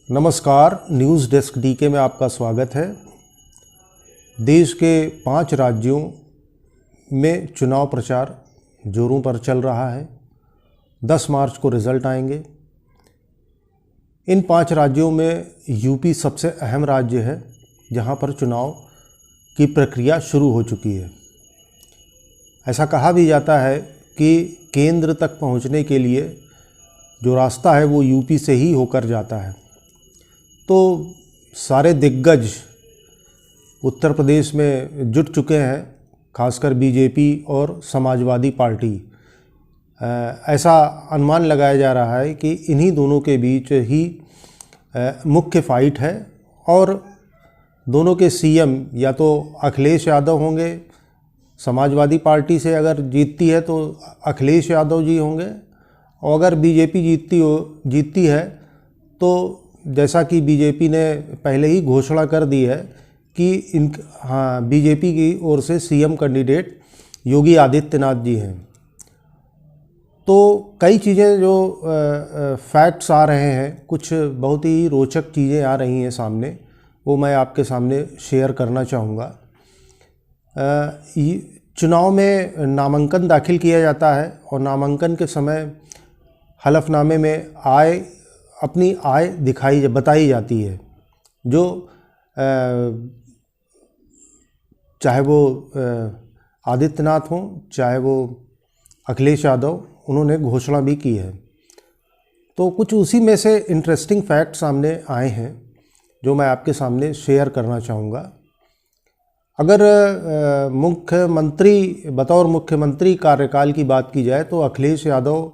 नमस्कार, news desk DK में आपका स्वागत है। देश के 5 राज्यों में चुनाव प्रचार जोरों पर चल रहा है। 10 मार्च को रिज़ल्ट आएंगे। इन 5 राज्यों में यूपी सबसे अहम राज्य है, जहां पर चुनाव की प्रक्रिया शुरू हो चुकी है। ऐसा कहा भी जाता है कि केंद्र तक पहुंचने के लिए जो रास्ता है वो यूपी से ही होकर जाता है। तो सारे दिग्गज उत्तर प्रदेश में जुट चुके हैं, खासकर बीजेपी और समाजवादी पार्टी। ऐसा अनुमान लगाया जा रहा है कि इन्हीं दोनों के बीच ही मुख्य फाइट है और दोनों के सीएम या तो अखिलेश यादव होंगे। समाजवादी पार्टी से अगर जीतती है तो अखिलेश यादव जी होंगे, और अगर बीजेपी जीतती है तो जैसा कि बीजेपी ने पहले ही घोषणा कर दी है कि बीजेपी की ओर से सीएम कैंडिडेट योगी आदित्यनाथ जी हैं। तो कई चीज़ें जो फैक्ट्स आ रहे हैं, कुछ बहुत ही रोचक चीज़ें आ रही हैं सामने, वो मैं आपके सामने शेयर करना चाहूँगा। चुनाव में नामांकन दाखिल किया जाता है और नामांकन के समय हलफनामे में अपनी आय बताई जाती है। जो चाहे वो आदित्यनाथ हों, चाहे वो अखिलेश यादव, उन्होंने घोषणा भी की है। तो कुछ उसी में से इंटरेस्टिंग फैक्ट सामने आए हैं जो मैं आपके सामने शेयर करना चाहूँगा। अगर बतौर मुख्यमंत्री कार्यकाल की बात की जाए तो अखिलेश यादव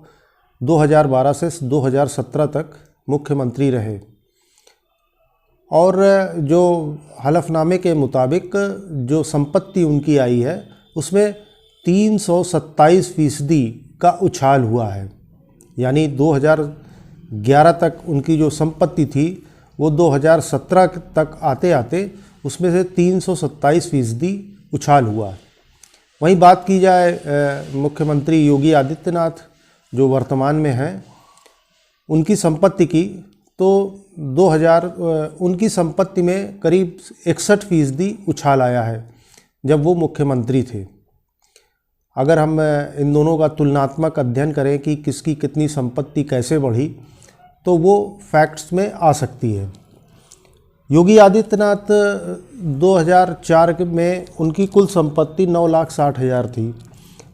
2012 से 2017 तक मुख्यमंत्री रहे, और जो हलफनामे के मुताबिक जो संपत्ति उनकी आई है उसमें 327% का उछाल हुआ है। यानी 2011 तक उनकी जो संपत्ति थी वो 2017 तक आते आते उसमें से 327% उछाल हुआ। वहीं बात की जाए मुख्यमंत्री योगी आदित्यनाथ जो वर्तमान में हैं, उनकी संपत्ति की, तो उनकी संपत्ति में करीब 61% उछाल आया है जब वो मुख्यमंत्री थे। अगर हम इन दोनों का तुलनात्मक अध्ययन करें कि किसकी कितनी संपत्ति कैसे बढ़ी, तो वो फैक्ट्स में आ सकती है। योगी आदित्यनाथ 2004 में उनकी कुल संपत्ति 9,60,000 थी।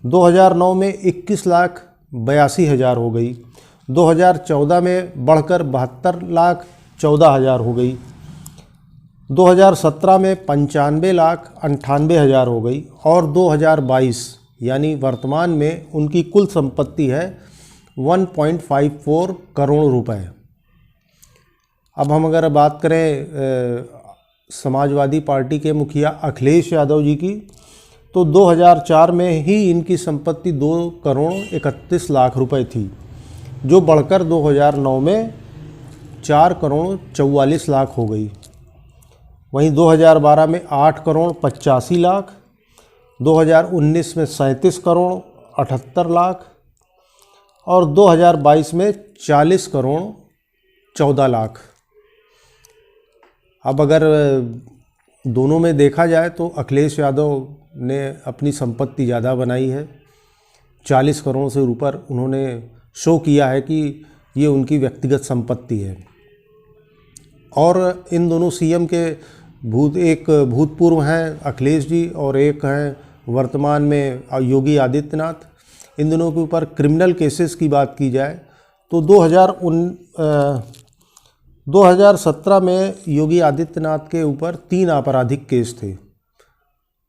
2009 में 21,82,000 हो गई। 2014 में बढ़कर 72,14,000 हो गई। 2017 में 95,98,000 हो गई, और 2022 यानी वर्तमान में उनकी कुल संपत्ति है 1.54 करोड़ रुपए। अब हम अगर बात करें समाजवादी पार्टी के मुखिया अखिलेश यादव जी की, तो 2004 में ही इनकी संपत्ति 2,31,00,000 रुपए थी, जो बढ़कर 2009 में 4,44,00,000 हो गई। वहीं 2012 में 8,85,00,000, 2019 में 37,78,00,000 और 2022 में 40,14,00,000। अब अगर दोनों में देखा जाए तो अखिलेश यादव ने अपनी संपत्ति ज़्यादा बनाई है। 40 करोड़ से ऊपर उन्होंने शो किया है कि ये उनकी व्यक्तिगत संपत्ति है। और इन दोनों सीएम के एक भूतपूर्व हैं अखिलेश जी और एक हैं वर्तमान में योगी आदित्यनाथ। इन दोनों के ऊपर क्रिमिनल केसेस की बात की जाए तो 2017 में योगी आदित्यनाथ के ऊपर 3 आपराधिक केस थे,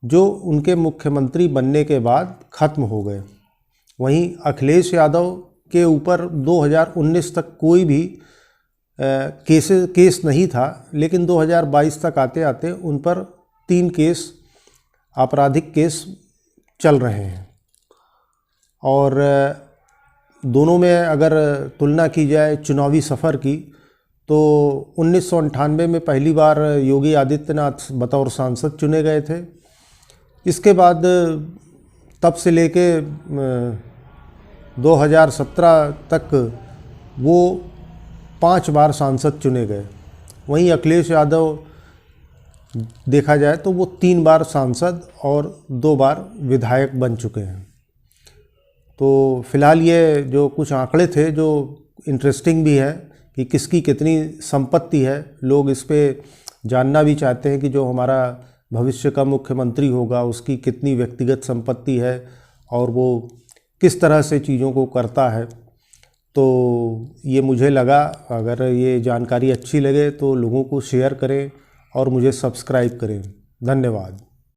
जो उनके मुख्यमंत्री बनने के बाद ख़त्म हो गए। वहीं अखिलेश यादव के ऊपर 2019 तक कोई भी केस नहीं था, लेकिन 2022 तक आते आते उन पर 3 आपराधिक केस चल रहे हैं। और दोनों में अगर तुलना की जाए चुनावी सफ़र की, तो 1998 में पहली बार योगी आदित्यनाथ बतौर सांसद चुने गए थे। इसके बाद तब से लेके 2017 तक वो 5 बार सांसद चुने गए। वहीं अखिलेश यादव देखा जाए तो वो 3 बार सांसद और 2 बार विधायक बन चुके हैं। तो फिलहाल ये जो कुछ आंकड़े थे जो इंटरेस्टिंग भी है कि किसकी कितनी संपत्ति है, लोग इस पे जानना भी चाहते हैं कि जो हमारा भविष्य का मुख्यमंत्री होगा उसकी कितनी व्यक्तिगत संपत्ति है और वो किस तरह से चीज़ों को करता है। तो ये मुझे लगा, अगर ये जानकारी अच्छी लगे तो लोगों को शेयर करें और मुझे सब्सक्राइब करें। धन्यवाद।